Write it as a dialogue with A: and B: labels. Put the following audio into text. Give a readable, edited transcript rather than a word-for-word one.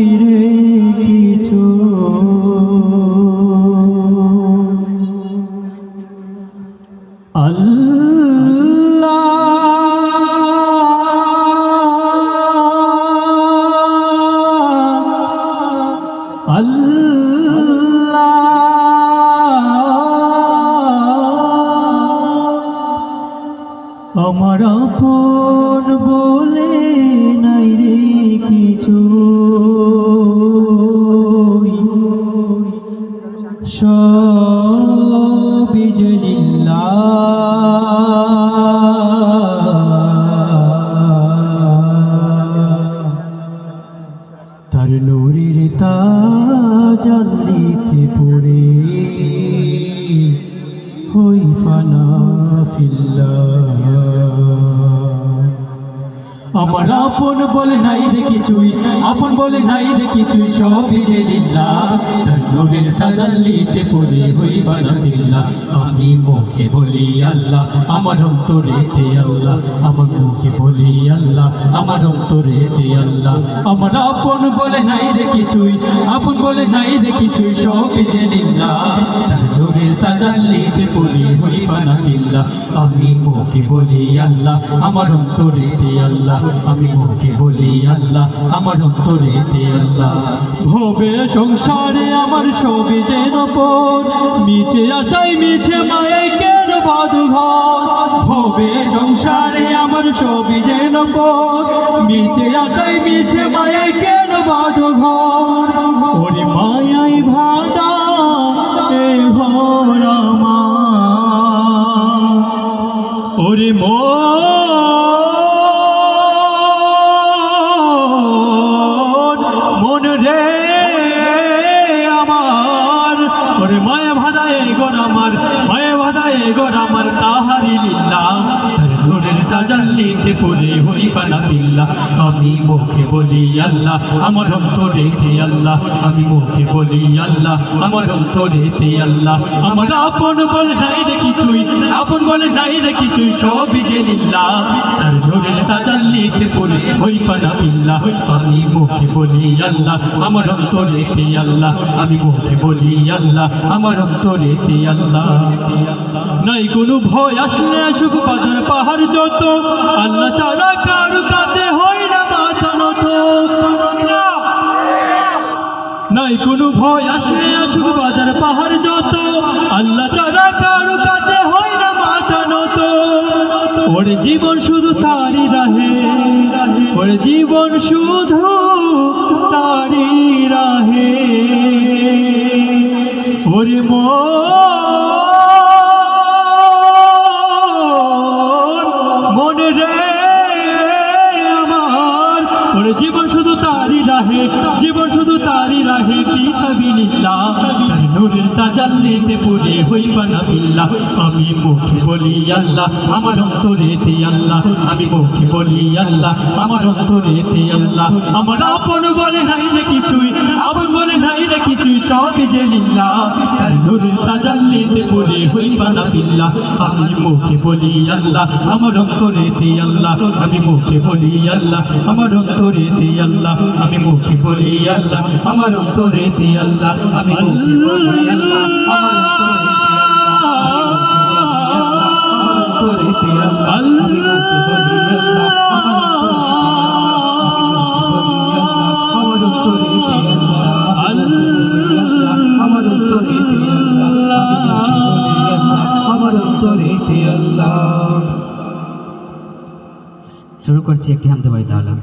A: নাই রে কিছু আমার আপন বলে নাই রে কিছু সবই যে লিল্লাহ তার নূরের তাজাল্লিতে পড়ে হই ফানা ফিল্লাহ আমার আপন বলে নাই রে কিছুই আপন বলে নাই রে কিছুই সবই যে লিল্লাহ তার নূরের তাজাল্লিতে পড়ে হই ফানা ফিল্লাহ আমি মুখে বলি আল্লাহ আমার অন্তরেতে আল্লাহ আমার মুখে বলি আল্লাহ আমার অন্তরেতে আল্লাহ আমার আপন বলে নাই রে কিছুই আপন বলে নাই রে কিছুই সবই যে লিল্লাহ তার নূরের তাজাল্লিতে পড়ে হই ফানা ফিল্লাহ আমি মুখে বলি আল্লাহ আমার অন্তরেতে আল্লাহ আমি মুখে বলি আল্লাহ আমার অন্তরেতে আল্লাহ ভবে সংসারে আমার সবই যেন পর মিছে আশায় মিছে মায়ায় কেন বাঁধো ঘর ভবে সংসারে আমার সবই যেন পর মিছে আশায় মিছে মায়ায় কেন বাঁধো ঘর ওরে মায়াই ভাদা এ ঘর আমার ওরে মন রে আমার ওরে মায়া ভাদায় গোর আমার মায়া ভাদায় গোর আমার তাহারি লিল্লাহ তার নূরের তাজাল্লিতে পড়ে হই ফানা ফিল্লাহ আমি মুখে বলি আল্লাহ আমার অন্তরেতে আল্লাহ আমি মুখে বলি আল্লাহ আমার অন্তরেতে আল্লাহ আমার আপন বলে নাই রে কিছুই আপন বলে নাই রে কিছুই সবই যে লিল্লাহ তার নূরের তাজাল্লিতে পড়ে হই ফানা ফিল্লাহ আমি মুখে বলি আল্লাহ আমার অন্তরেতে আল্লাহ আমি মুখে বলি আল্লাহ আমার অন্তরেতে আল্লাহ নাই কোনো ভয় আসলে আসুক বাধার পাহাড় যত আল্লাহ ছাড়া কারো কাছে হয় না মাথা নত নাই কোনো ভয় আসলে আসুক বাধার পাহাড় যত আল্লাহ ছাড়া কারো কাছে হয় না মাথা নত ওরে জীবন শুধু তারই রাহে ওরে জীবন শুধু তারই রাহে ওরে মন রে আমার ওরে জীবন শুধু তারই রাহে জীবন শুধু তারই রাহে ফি সাবিলিল্লাহ তার নূরের তাজাল্লিতে পড়ে হই ফানা ফিল্লাহ আমি মুখে বলি আল্লাহ আমার অন্তরেতে আল্লাহ আমি মুখে বলি আল্লাহ আমার অন্তরেতে আল্লাহ আমার আপন বলে নাই রে কিছুই আপন বলে নাই রে কিছুই সবই যে লিল্লাহ তার নূরের তাজাল্লিতে পড়ে হই ফানা ফিল্লাহ আমি মুখে বলি আল্লাহ আমার অন্তরেতে আল্লাহ আমি মুখে বলি আল্লাহ আমার অন্তরেতে আল্লাহ আমি মুখে বলি আল্লাহ আমার অন্তরেতে আল্লাহ আমি মুখে বলি আল্লাহ আমার অন্তরেতে আল্লাহ আমি মুখে বলি আল্লাহ আমার অন্তরেতে আল্লাহ আমার অন্তরেতে আল্লাহ আমার অন্তরেতে আল্লাহ শুরু করছি একটি হামদে বাড়ি তাহলে